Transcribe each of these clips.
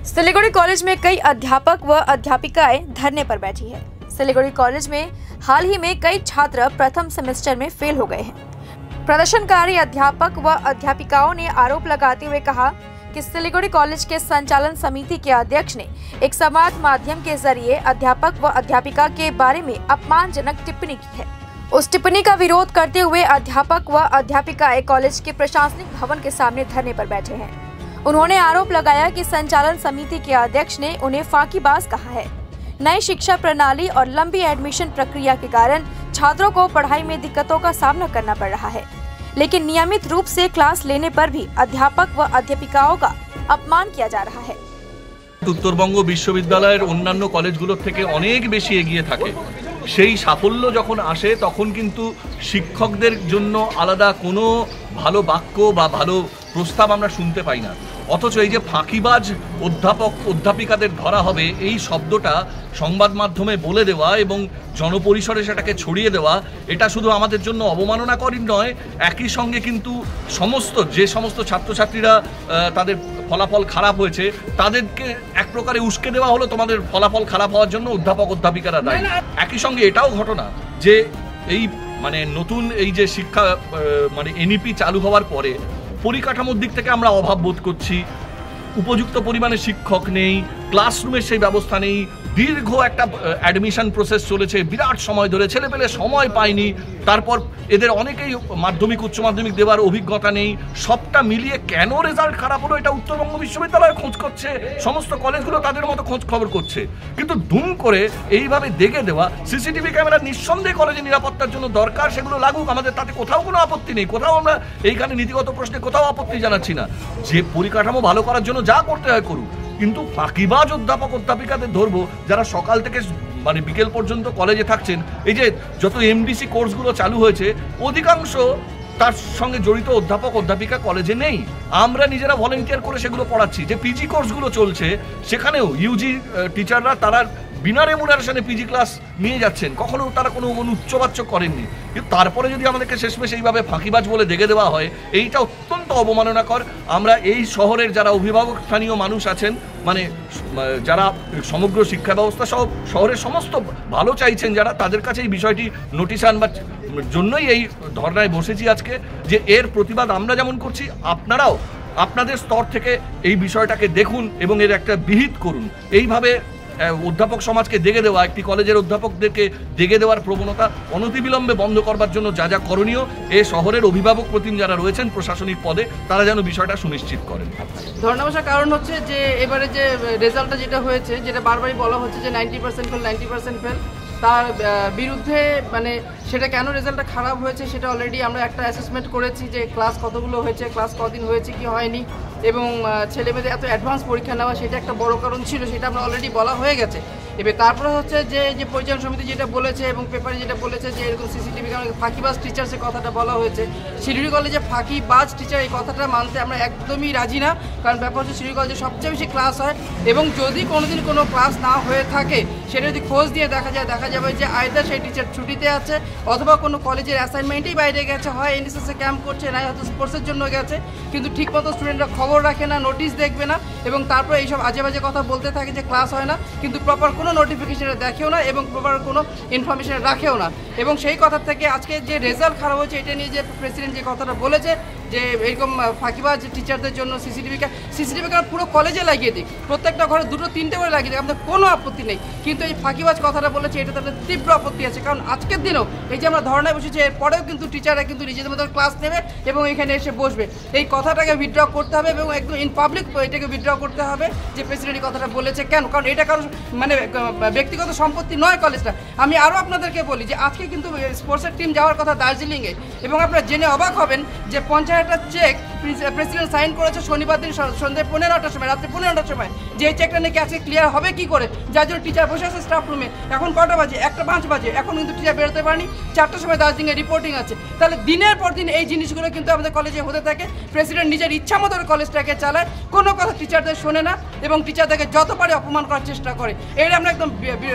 Siliguri college में कई अध्यापक व अध्यापिकाएं धरने पर बैठी है। सिलीगुड़ी कॉलेज में हाल ही में कई छात्र प्रथम सेमेस्टर में फेल हो गए हैं। प्रदर्शनकारी अध्यापक व अध्यापिकाओं ने आरोप लगाते हुए कहा कि सिलीगुड़ी कॉलेज के संचालन समिति के अध्यक्ष ने एक समाज माध्यम के जरिए अध्यापक व अध्यापिका के बारे में अपमानजनक टिप्पणी की है। उस टिप्पणी का विरोध करते हुए अध्यापक व अध्यापिकाएं कॉलेज के प्रशासनिक भवन के सामने धरने पर बैठे हैं। उन्होंने आरोप लगाया कि संचालन समिति के अध्यक्ष ने उन्हें फाकीबाज कहा है। नई शिक्षा प्रणाली और लंबी एडमिशन प्रक्रिया के कारण छात्रों को पढ़ाई में दिक्कतों का सामना करना पड़ रहा है, लेकिन नियमित रूप से क्लास लेने पर भी अध्यापक व अध्यापिकाओं का अपमान किया जा रहा है। उत्तरबंग विश्वविद्यालয়ের অন্যান্য কলেজগুলোর থেকে অনেক বেশি এগিয়ে থাকে। সেই সাফল্য যখন আসে তখন কিন্তু শিক্ষকদের জন্য আলাদা কোনো ভালো বাক্য বা ভালো প্রস্তাব আমরা শুনতে পাই না। অথচ এই যে ফাঁকিবাজ অধ্যাপক অধ্যাপিকাদের ধরা হবে এই শব্দটা সংবাদ মাধ্যমে বলে দেওয়া এবং জনপরিসরে সেটাকে ছড়িয়ে দেওয়া, এটা শুধু আমাদের জন্য অবমাননাকরই নয়, একই সঙ্গে কিন্তু যে সমস্ত ছাত্রছাত্রীরা তাদের ফলাফল খারাপ হয়েছে তাদেরকে এক প্রকারে উস্কে দেওয়া হলো, তোমাদের ফলাফল খারাপ হওয়ার জন্য অধ্যাপক অধ্যাপিকারা দায়ী। একই সঙ্গে এটাও ঘটনা যে এই নতুন এই যে শিক্ষা এনইপি চালু হওয়ার পরে পরিকাঠামোর দিক থেকে আমরা অভাব বোধ করছি। উপযুক্ত পরিমাণে শিক্ষক নেই, ক্লাসরুমের সেই ব্যবস্থা নেই, দীর্ঘ একটা অ্যাডমিশন প্রসেস চলেছে, বিরাট সময় ধরে ছেলেপেলে সময় পায়নি, তারপর এদের অনেকেই মাধ্যমিক উচ্চ মাধ্যমিক দেওয়ার অভিজ্ঞতা নেই। সবটা মিলিয়ে কেন রেজাল্ট খারাপ হলো এটা উত্তরবঙ্গ বিশ্ববিদ্যালয় খোঁজ করছে, সমস্ত কলেজগুলো তাদের মতো খোঁজ খবর করছে, কিন্তু দুম করে এইভাবে দেখে দেওয়া। সিসিটিভি ক্যামেরা নিঃসন্দেহে কলেজে নিরাপত্তার জন্য দরকার, সেগুলো লাগুক, আমাদের তাতে কোথাও কোনো আপত্তি নেই, কোথাও আমরা এইখানে নীতিগত প্রশ্নে কোথাও আপত্তি জানাচ্ছি না। যে পরিকাঠামো ভালো করার জন্য যা করতে হয় করুক, কিন্তু ফাঁকিবাজ অধ্যাপক অধ্যাপিকাদের ধরবো যারা সকাল থেকে বিকেল পর্যন্ত কলেজে থাকছেন। এই যে যত এমডিসি কোর্সগুলো চালু হয়েছে অধিকাংশ তার সঙ্গে জড়িত অধ্যাপক অধ্যাপিকা কলেজে নেই। আমরা নিজেরা ভলেন্টিয়ার করে সেগুলো পড়াচ্ছি। যে পিজি কোর্সগুলো চলছে সেখানেও ইউজি টিচাররা তারা বিনা রেমুনারেশনে পিজি ক্লাস নিয়ে যাচ্ছেন, কখনো তারা কোনো উচ্চবাচ্য করেননি। কিন্তু তারপরে যদি আমাদেরকে শেষমেশ এইভাবে ফাঁকিবাজ বলে দেখে দেওয়া হয়, এইটা অত্যন্ত অবমাননাকর। আমরা এই শহরের যারা অভিভাবক স্থানীয় মানুষ আছেন, যারা সমগ্র শিক্ষা ব্যবস্থা সহ শহরের সমস্ত ভালো চাইছেন যারা, তাদের কাছে এই বিষয়টি নোটিশ আনবার জন্যই এই ধর্নায় বসেছি আজকে। যে এর প্রতিবাদ আমরা যেমন করছি, আপনারাও আপনাদের স্তর থেকে এই বিষয়টাকে দেখুন এবং এর একটা বিহিত করুন। এইভাবে অধ্যাপক সমাজকে দেখে দেওয়া, একটি কলেজের অধ্যাপকদেরকে দেখে দেওয়ার প্রবণতা অনতিবিলম্বে বন্ধ করবার জন্য যা যা করণীয়, এ শহরের অভিভাবক প্রতিম যারা রয়েছেন প্রশাসনিক পদে তারা যেন বিষয়টা সুনিশ্চিত করেন। ধর্ণা বসার কারণ হচ্ছে যে এবারে যে রেজাল্টটা যেটা হয়েছে, যেটা বারবারই বলা হচ্ছে যে 90% ফেল 90% ফেল, তার বিরুদ্ধে সেটা কেন রেজাল্টটা খারাপ হয়েছে সেটা অলরেডি আমরা একটা অ্যাসেসমেন্ট করেছি যে ক্লাস কতগুলো হয়েছে, ক্লাস কদিন হয়েছে কি হয়নি, এবং ছেলেমেয়েদের এত অ্যাডভান্স পরীক্ষা নেওয়া সেটা একটা বড় কারণ ছিল, সেটা আমরা অলরেডি বলা হয়ে গেছে। এবার তারপরে হচ্ছে যে পরিচালন সমিতি যেটা বলেছে এবং পেপারে যেটা বলেছে যে এরকম সিসিটিভি ক্যামেরা ফাঁকিবাজ টিচার সে কথাটা বলা হয়েছে। শিলিগুড়ি কলেজে ফাঁকিবাজ টিচার এই কথাটা মানতে আমরা একদমই রাজি না। কারণ ব্যাপার হচ্ছে শিলিগুড়ি কলেজে সবচেয়ে বেশি ক্লাস হয়, এবং যদি কোনোদিন কোনো ক্লাস না হয়ে থাকে সেটা যদি খোঁজ দিয়ে দেখা যাবে যে আইদার সেই টিচার ছুটিতে আছে অথবা কোনো কলেজের অ্যাসাইনমেন্টেই বাইরে গেছে, হয় এনএসএসে ক্যাম্প করছে, না হয়তো স্পোর্টসের জন্য গেছে, কিন্তু ঠিকমতো স্টুডেন্টরা খবর রাখে না, নোটিশ দেখবে না, এবং তারপরে এইসব আজে বাজে কথা বলতে থাকে যে ক্লাস হয় না, কিন্তু প্রপার কোনো নোটিফিকেশনে দেখেও না এবং প্রপার কোনো ইনফরমেশন রাখেও না। এবং সেই কথা থেকে আজকে যে রেজাল্ট খারাপ হয়েছে এটা নিয়ে যে প্রেসিডেন্ট যে কথাটা বলেছে যে এরকম ফাঁকিবাজ টিচারদের জন্য সিসিটিভি ক্যামেরা পুরো কলেজে লাগিয়ে দিই, প্রত্যেকটা ঘরে 2-3টে করে লাগিয়ে দিই, আমাদের কোনো আপত্তি নেই। কিন্তু এই ফাঁকিবাজ কথাটা বলেছে এটা তাদের তীব্র আপত্তি আছে। কারণ আজকের দিনেও এই যে আমরা ধর্নায় বসেছি, এরপরেও কিন্তু টিচাররা কিন্তু নিজেদের মতো ক্লাস নেবে এবং এখানে এসে বসবে। এই কথাটাকে উইথড্র করতে হবে এবং একদম ইন পাবলিক এটাকে উইথড্র করতে হবে যে প্রেসিডেন্ট এই কথাটা বলেছে কেন। কারণ এটা কারণ ব্যক্তিগত সম্পত্তি নয় কলেজটা। আমি আরও আপনাদেরকে বলি যে আজকে কিন্তু স্পোর্টসের টিম যাওয়ার কথা দার্জিলিংয়ে, এবং আপনারা জেনে অবাক হবেন যে 50,000টা চেক প্রেসিডেন্ট সাইন করেছে শনিবার দিন সন্ধ্যে 15টার সময়, রাত্রে 15টার সময়, যে চেকটা নাকি আজকে ক্লিয়ার হবে কি করে, যার জন্য টিচার বসে আছে স্টাফ রুমে। এখন কটা বাজে? 1:05 বাজে, এখন কিন্তু টিচার বেরোতে পারেনি। 4টার সময় দার্জিলিংয়ে রিপোর্টিং আছে। তাহলে দিনের পর দিন এই জিনিসগুলো কিন্তু আমাদের কলেজে হতে থাকে। প্রেসিডেন্ট নিজের ইচ্ছা মতো কলেজটাকে চালায়, কোনো কথা টিচারদের শোনে না এবং টিচারদেরকে যত পারে অপমান করার চেষ্টা করে। এটা আমরা একদম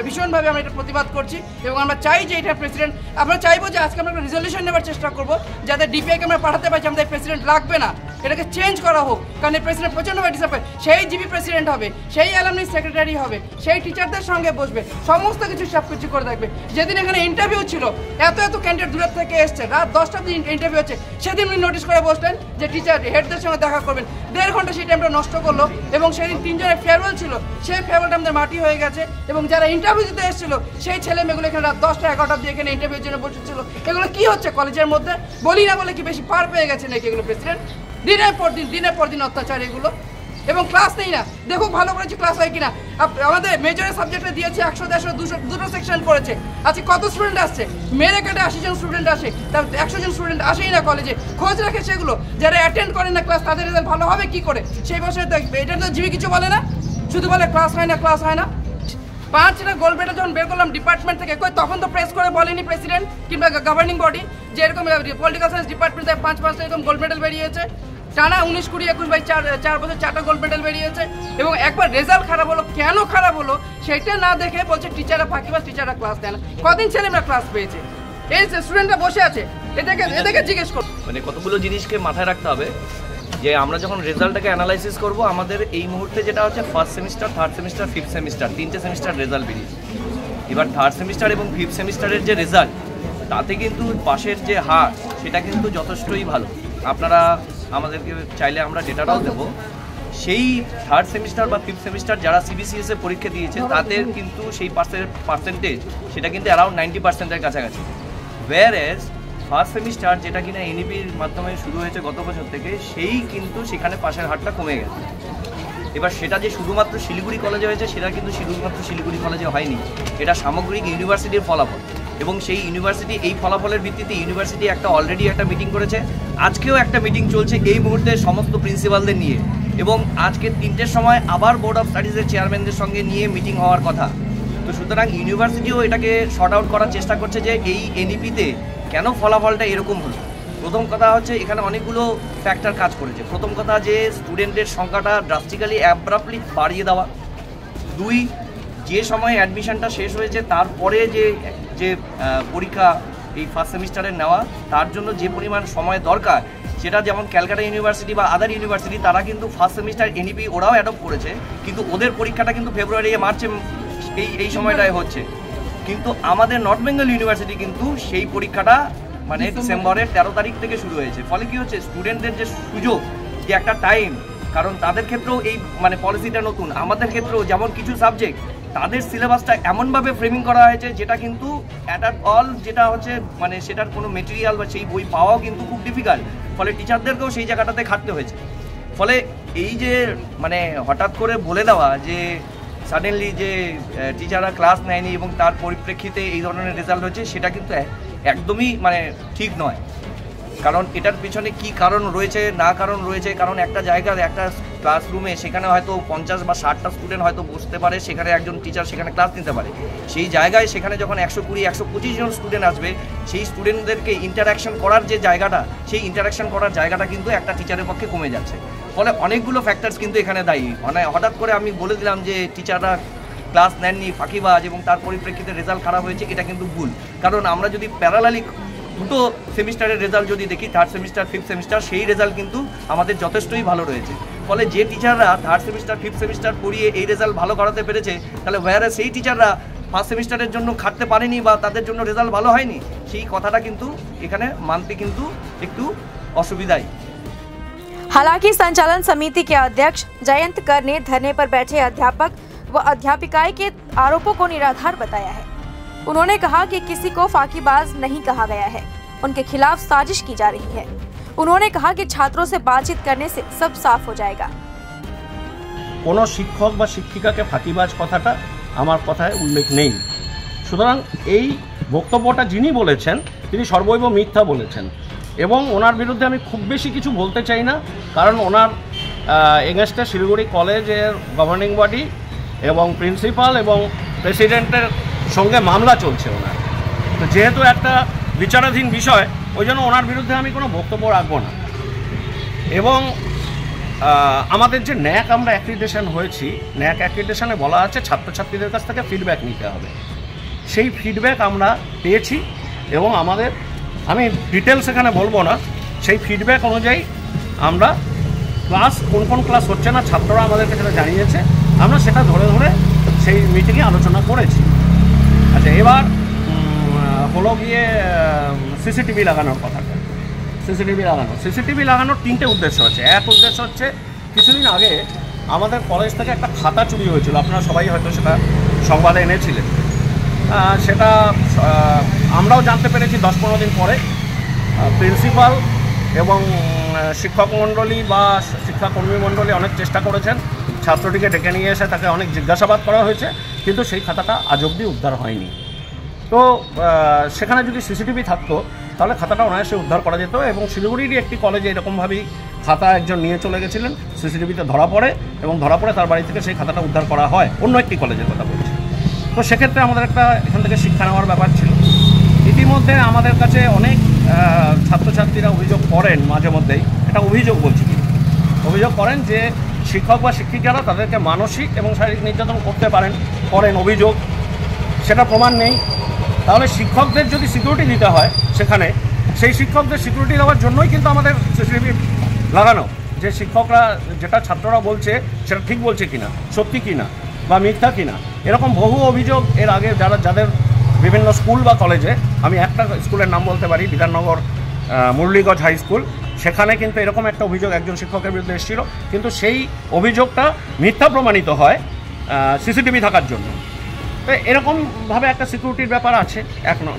ভীষণভাবে আমরা এটা প্রতিবাদ করছি এবং আমরা চাই যে এটা প্রেসিডেন্ট, আমরা চাইবো যে আজকে আমরা একটা রেজলিউশন নেওয়ার চেষ্টা করবো যাতে ডিপিআইকে আমরা পাঠাতে পারছি আমাদের প্রেসিডেন্ট লাগবে না, এটাকে চেঞ্জ করা হোক, কারণ এই প্রেসিডেন্ট প্রচণ্ডভাবে ডিসঅ্যাপয়েন্ট। সেই জিবি প্রেসিডেন্ট হবে, সেই অ্যালামনি সেক্রেটারি হবে, সেই টিচারদের সঙ্গে বসবে, সমস্ত কিছু সব কিছু করে দেখবে। যেদিন এখানে ইন্টারভিউ ছিল, এত ক্যান্ডিডেট দূরের থেকে এসছে, রাত 10টার দিন ইন্টারভিউ হচ্ছে, সেদিন উনি নোটিশ করে বসলেন যে টিচার হেডদের সঙ্গে দেখা করবেন। 1.5 ঘন্টা সেই টাইমটা নষ্ট করলো, এবং সেদিন 3 জনের ফেয়ারওয়েল ছিল, সেই ফেয়ারওয়েলটা আমাদের মাটি হয়ে গেছে। এবং যারা ইন্টারভিউ দিতে এসেছিল, সেই ছেলে মেয়েগুলো এখানে রাত 10টা 11টা দিয়ে এখানে ইন্টারভিউর জন্য বসেছিল। এগুলো কি হচ্ছে কলেজের মধ্যে? বলি না বলে কি বেশি পার পেয়ে গেছে নাকি এগুলো প্রেসিডেন্ট? দিনের পর দিন অত্যাচার এগুলো, এবং ক্লাস নেই না। দেখুক ভালো করেছি ক্লাস হয় কিনা। আমাদের মেজরের সাবজেক্টে দিয়েছে 100, 150, 200 সেকশন পড়েছে। আজকে কত স্টুডেন্ট আসছে? মেরে কেটে 80 জন স্টুডেন্ট আসে, তার 100 জন স্টুডেন্ট আসেই না কলেজে। খোঁজ রাখে সেগুলো, যারা অ্যাটেন্ড করে না ক্লাস, তাদের রেজাল্ট ভালো হবে কি করে? সেই বছরে দেখবে। এটা তো জিবি কিছু বলে না, শুধু বলে ক্লাস হয় না, ক্লাস হয় না। 5টা গোল্ড মেডেল যখন বের করলাম ডিপার্টমেন্ট থেকে, তখন তো প্রেস করে বলেনি প্রেসিডেন্ট কিংবা গভর্নিং বডি যে এরকম পলিটিক্যাল সায়েন্স ডিপার্টমেন্ট থেকে 5 এরকম গোল্ড মেডেল বেরিয়েছে। টানা 19, 20, 21 বাই 4 বছর 4টা গোল্ড মেডেল বেরিয়েছে। এবং একবার রেজাল্ট খারাপ হলো, কেন খারাপ হলো সেটা না দেখে বলছে টিচাররা ফাঁকিবাজ, টিচাররা ক্লাস দেয় না। কদিন ছেলেমেয়েরা ক্লাস পেয়েছে? এই স্টুডেন্টরা বসে আছে, এদেরকে জিজ্ঞেস করো। মানে কতগুলো জিনিসকে মাথায় রাখতে হবে যে আমরা যখন রেজাল্টটাকে অ্যানালাইসিস করব, আমাদের এই মুহূর্তে যেটা হচ্ছে first semester, third semester, fifth semester, 3টে সেমিস্টার রেজাল্ট বেরিয়েছে। এবার থার্ড সেমিস্টার এবং ফিফথ সেমিস্টারের যে রেজাল্ট, তাতে কিন্তু পাশের যে হার সেটা কিন্তু যথেষ্টই ভালো। আপনারা আমাদেরকে চাইলে আমরা ডেটাটাও দেবো। সেই থার্ড সেমিস্টার বা ফিফথ সেমিস্টার যারা সিবিসিএসে পরীক্ষা দিয়েছে, তাদের কিন্তু সেই পার্সেন্টেজ সেটা কিন্তু অ্যারাউন্ড 90%-এর কাছাকাছি। ওয়্যারএজ ফার্স্ট সেমিস্টার যেটা কিনা এনইপির মাধ্যমে শুরু হয়েছে গত বছর থেকে, সেই কিন্তু সেখানে পাশের হারটা কমে গেছে। এবার সেটা যে শুধুমাত্র শিলিগুড়ি কলেজে হয়েছে, সেটা কিন্তু শুধুমাত্র শিলিগুড়ি কলেজে হয়নি, এটা সামগ্রিক ইউনিভার্সিটির ফলাফল। এবং সেই ইউনিভার্সিটি, এই ফলাফলের ভিত্তিতে ইউনিভার্সিটি অলরেডি একটা মিটিং করেছে। আজকেও একটা মিটিং চলছে এই মুহূর্তে সমস্ত প্রিন্সিপালদের নিয়ে, এবং আজকে 3টের সময় আবার বোর্ড অফ স্টাডিজের চেয়ারম্যানদের সঙ্গে নিয়ে মিটিং হওয়ার কথা। তো সুতরাং ইউনিভার্সিটিও এটাকে শর্ট আউট করার চেষ্টা করছে যে এই এনইপিতে কেন ফলাফলটা এরকম হলো। প্রথম কথা হচ্ছে এখানে অনেকগুলো ফ্যাক্টর কাজ করেছে। প্রথম কথা যে স্টুডেন্টের সংখ্যাটা ড্রাস্টিক্যালি অ্যাব্রাপ্টলি বাড়িয়ে দেওয়া। 2, যে সময় অ্যাডমিশনটা শেষ হয়েছে তারপরে যে পরীক্ষা এই ফার্স্ট সেমিস্টারের নেওয়া, তার জন্য যে পরিমাণ সময় দরকার, সেটা যেমন ক্যালকাটা ইউনিভার্সিটি বা আদার ইউনিভার্সিটি, তারা কিন্তু ফার্স্ট সেমিস্টার এনইপি ওরাও অ্যাডপ্ট করেছে, কিন্তু ওদের পরীক্ষাটা কিন্তু ফেব্রুয়ারি, মার্চে এই সময়টায় হচ্ছে। কিন্তু আমাদের নর্থ বেঙ্গল ইউনিভার্সিটি কিন্তু সেই পরীক্ষাটা মানে ডিসেম্বরের 13 তারিখ থেকে শুরু হয়েছে। ফলে কি হচ্ছে, স্টুডেন্টদের যে সুযোগ, যে একটা টাইম, কারণ তাদের ক্ষেত্রেও এই মানে পলিসিটা নতুন, আমাদের ক্ষেত্রেও যেমন কিছু সাবজেক্ট তাদের সিলেবাসটা এমনভাবে ফ্রেমিং করা হয়েছে যেটা কিন্তু অ্যাট অল যেটা হচ্ছে মানে সেটার কোনো মেটেরিয়াল বা সেই বই পাওয়াও কিন্তু খুব ডিফিকাল্ট। ফলে টিচারদেরকেও সেই জায়গাটাতে খাটতে হয়েছে। ফলে এই যে মানে হঠাৎ করে বলে দেওয়া যে সাডেনলি যে টিচাররা ক্লাস নেয়নি এবং তার পরিপ্রেক্ষিতে এই ধরনের রেজাল্ট হয়েছে, সেটা কিন্তু একদমই মানে ঠিক নয়। কারণ এটার পিছনে কি কারণ রয়েছে না কারণ রয়েছে, কারণ একটা জায়গার একটা ক্লাসরুমে সেখানে হয়তো 50 বা 60টা স্টুডেন্ট হয়তো বসতে পারে, সেখানে একজন টিচার সেখানে ক্লাস নিতে পারে। সেই জায়গায় সেখানে যখন 120, 125 জন স্টুডেন্ট আসবে, সেই স্টুডেন্টদেরকে ইন্টারাকশন করার যে জায়গাটা, সেই ইন্টারাকশন করার জায়গাটা কিন্তু একটা টিচারের পক্ষে কমে যাচ্ছে। ফলে অনেকগুলো ফ্যাক্টরস কিন্তু এখানে দায়ী। মানে হঠাৎ করে আমি বলে দিলাম যে টিচাররা ক্লাস নেননি, ফাঁকিবাজ, এবং তার পরিপ্রেক্ষিতে রেজাল্ট খারাপ হয়েছে, এটা কিন্তু ভুল। কারণ আমরা যদি প্যারালালি দুটো সেমিস্টারের রেজাল্ট যদি দেখি, থার্ড সেমিস্টার, ফিফথ সেমিস্টার, সেই রেজাল্ট কিন্তু আমাদের যথেষ্টই ভালো রয়েছে। ফলে যে টিচাররা থার্ড সেমিস্টার, ফিফথ সেমিস্টার পড়িয়ে এই রেজাল্ট ভালো করাতে পেরেছে, তাহলে ওয়ারে সেই টিচাররা ফার্স্ট সেমিস্টারের জন্য খাটতে পারেনি বা তাদের জন্য রেজাল্ট ভালো হয়নি, সেই কথাটা কিন্তু এখানে मानते কিন্তু একটু অসুবিধাই। हालांकि संचालन समिति के अध्यक्ष जयंत कर ने धरने पर बैठे अध्यापक व अध्यापिकाएं के आरोपों को निराधार बताया है। उन्होंने कहा कि किसी को फाकीबाज नहीं कहा गया है, उनके खिलाफ साजिश की जा रही है। उन्होंने कहा कि छात्रों से बातचीत करने से सब साफ हो जाएगा। কোনো শিক্ষক বা শিক্ষিকাকে ফাঁকিবাজ কথাটা আমার কথায় উল্লেখ নেই। সুতরাং এই বক্তব্যটা যিনি বলেছেন তিনি সর্বৈব মিথ্যা বলেছেন, এবং ওনার বিরুদ্ধে আমি খুব বেশি কিছু বলতে চাই না, কারণ ওনার এগেনস্টে শিলিগুড়ি কলেজের গভর্নিং বডি এবং প্রিন্সিপাল এবং প্রেসিডেন্টের সঙ্গে মামলা চলছে ওনার। তো যেহেতু একটা বিচারাধীন বিষয়, ওই জন্য ওনার বিরুদ্ধে আমি কোনো বক্তব্য রাখবো না। এবং আমাদের যে ন্যাক আমরা অ্যাক্রিডিটেশন হয়েছি, ন্যাক অ্যাক্রিডিটেশনে বলা আছে ছাত্রছাত্রীদের কাছ থেকে ফিডব্যাক নিতে হবে। সেই ফিডব্যাক আমরা পেয়েছি, এবং আমাদের, আমি ডিটেলস এখানে বলবো না, সেই ফিডব্যাক অনুযায়ী আমরা ক্লাস কোন ক্লাস হচ্ছে না ছাত্ররা আমাদেরকে সেটা জানিয়েছে, আমরা সেটা ধরে ধরে সেই মিটিংয়ে আলোচনা করেছি। আচ্ছা, এবার হলো গিয়ে সিসিটিভি লাগানোর কথাটা। সিসিটিভি লাগানোর তিনটে উদ্দেশ্য আছে। এক উদ্দেশ্য হচ্ছে কিছুদিন আগে আমাদের কলেজ থেকে একটা খাতা চুরি হয়েছিল, আপনারা সবাই হয়তো সেটা সংবাদে এনেছিলেন। সেটা আমরাও জানতে পেরেছি 10-15 দিন পরে। প্রিন্সিপাল এবং শিক্ষক মণ্ডলী বা শিক্ষাকর্মী মণ্ডলী অনেক চেষ্টা করেছেন, ছাত্রটিকে ডেকে নিয়ে এসে তাকে অনেক জিজ্ঞাসাবাদ করা হয়েছে, কিন্তু সেই খাতাটা আজ অবধি উদ্ধার হয়নি। তো সেখানে যদি সিসিটিভি থাকতো তাহলে খাতাটা অনায়াসে উদ্ধার করা যেত, এবং শিলিগুড়িরই একটি কলেজে এরকমভাবেই খাতা একজন নিয়ে চলে গেছিলেন, সিসিটিভিতে ধরা পড়ে, এবং ধরা পড়ে তার বাড়ি থেকে সেই খাতাটা উদ্ধার করা হয়, অন্য একটি কলেজের কথা বলছি। তো সেক্ষেত্রে আমাদের একটা এখান থেকে শিক্ষা নেওয়ার ব্যাপার ছিল। ইতিমধ্যে আমাদের কাছে অনেক ছাত্রছাত্রীরা অভিযোগ করেন, মাঝে মধ্যেই, এটা অভিযোগ বলছি, অভিযোগ করেন যে শিক্ষক বা শিক্ষিকারা তাদেরকে মানসিক এবং শারীরিক নির্যাতন করেন অভিযোগ, সেটা প্রমাণ নেই। তাহলে শিক্ষকদের যদি সিকিউরিটি দিতে হয় সেখানে, সেই শিক্ষকদের সিকিউরিটি দেওয়ার জন্যই কিন্তু আমাদের সিসিটিভি লাগানো, যে শিক্ষকরা যেটা ছাত্ররা বলছে সেটা ঠিক বলছে কিনা, সত্যি কিনা বা মিথ্যা কিনা। এরকম বহু অভিযোগ এর আগে যাদের বিভিন্ন স্কুল বা কলেজে, আমি একটা স্কুলের নাম বলতে পারি, বিধাননগর মুরলীগঞ্জ হাই স্কুল, সেখানে কিন্তু এরকম একটা অভিযোগ একজন শিক্ষকের বিরুদ্ধে এসেছিল, কিন্তু সেই অভিযোগটা মিথ্যা প্রমাণিত হয় সিসিটিভি থাকার জন্য। তো এরকমভাবে একটা সিকিউরিটির ব্যাপার আছে,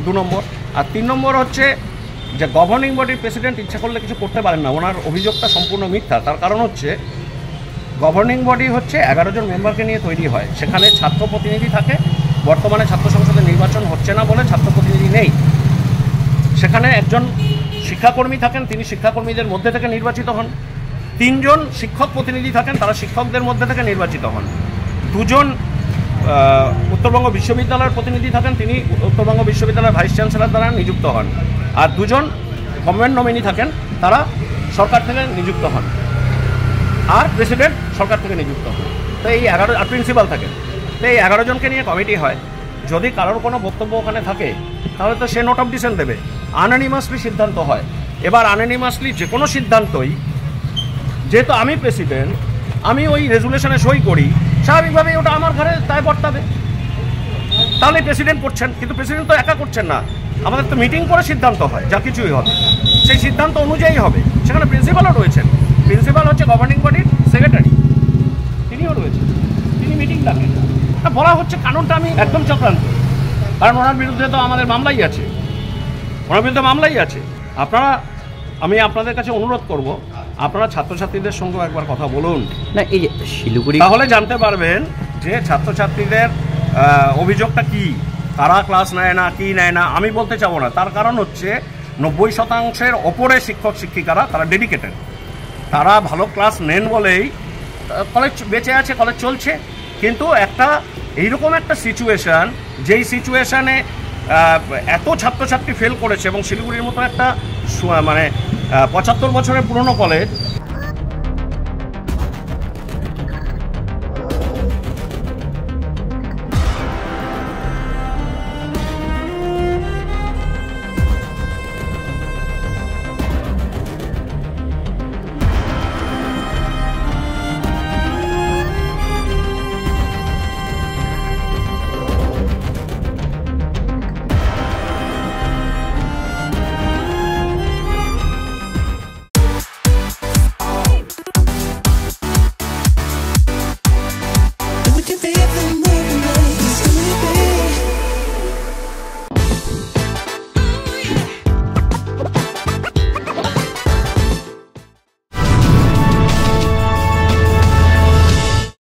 2 নম্বর। আর 3 নম্বর হচ্ছে যে গভর্নিং বডির প্রেসিডেন্ট ইচ্ছা করলে কিছু করতে পারেন না, ওনার অভিযোগটা সম্পূর্ণ মিথ্যা। তার কারণ হচ্ছে গভর্নিং বডি হচ্ছে 11 জন মেম্বারকে নিয়ে তৈরি হয়, সেখানে ছাত্র প্রতিনিধি থাকে। বর্তমানে ছাত্র সংসদের নির্বাচন হচ্ছে না বলে ছাত্র প্রতিনিধি নেই, সেখানে একজন শিক্ষাকর্মী থাকেন, তিনি শিক্ষাকর্মীদের মধ্যে থেকে নির্বাচিত হন। 3 জন শিক্ষক প্রতিনিধি থাকেন, তারা শিক্ষকদের মধ্যে থেকে নির্বাচিত হন। 2 জন উত্তরবঙ্গ বিশ্ববিদ্যালয়ের প্রতিনিধি থাকেন, তিনি উত্তরবঙ্গ বিশ্ববিদ্যালয়ের ভাইস চ্যান্সেলর দ্বারা নিযুক্ত হন। আর 2 জন গভর্নমেন্ট নমিনি থাকেন, তারা সরকার থেকে নিযুক্ত হন। আর প্রেসিডেন্ট সরকার থেকে নিযুক্ত হন। তো এই 11 আর প্রিন্সিপাল থাকেন। তো এই 11 জনকে নিয়ে কমিটি হয়। যদি কারোর কোনো বক্তব্য ওখানে থাকে তাহলে তো সে নোট অফ ডিসেন্ট দেবে, আনঅ্যানিমাসলি সিদ্ধান্ত হয়। এবার আনঅ্যানিমাসলি যে কোনো সিদ্ধান্তই, যেহেতু আমি প্রেসিডেন্ট, আমি ওই রেজুলেশনে সই করি, স্বাভাবিকভাবেই ওটা আমার ঘরে দায় বর্তাবে। তাহলে প্রেসিডেন্ট করছেন, কিন্তু প্রেসিডেন্ট তো একা করছেন না, আমাদের তো মিটিং করে সিদ্ধান্ত হয়, যা কিছুই হবে সেই সিদ্ধান্ত অনুযায়ী হবে। সেখানে প্রিন্সিপালও রয়েছেন, প্রিন্সিপাল হচ্ছে গভর্নিং বডির সেক্রেটারি, তিনিও রয়েছেন, তিনি মিটিং ডাকেন। বলা হচ্ছে কারণটা আমি একদম চক্রান্ত, কারণ ওনার বিরুদ্ধে তো আমাদের মামলাই আছে, আমি আপনাদের কাছে অনুরোধ করব, আপনারা ছাত্রছাত্রীদের সঙ্গে একবার কথা বলুন না, এই যে শিলিগুড়ি, তাহলে জানতে পারবেন যে ছাত্রছাত্রীদের অভিযোগটা কি, কারা ক্লাস নেয় না, কি নেয় না। আমি বলতে চাবো না, তার কারণ হচ্ছে 90% ওপরে শিক্ষক শিক্ষিকারা তারা ডেডিকেটেড, তারা ভালো ক্লাস নেন বলেই কলেজ বেঁচে আছে, কলেজ চলছে। কিন্তু একটা এইরকম একটা সিচুয়েশান, যেই সিচুয়েশানে এত ছাত্রছাত্রী ফেল করেছে, এবং শিলিগুড়ির মতো একটা 75 বছরের পুরনো কলেজ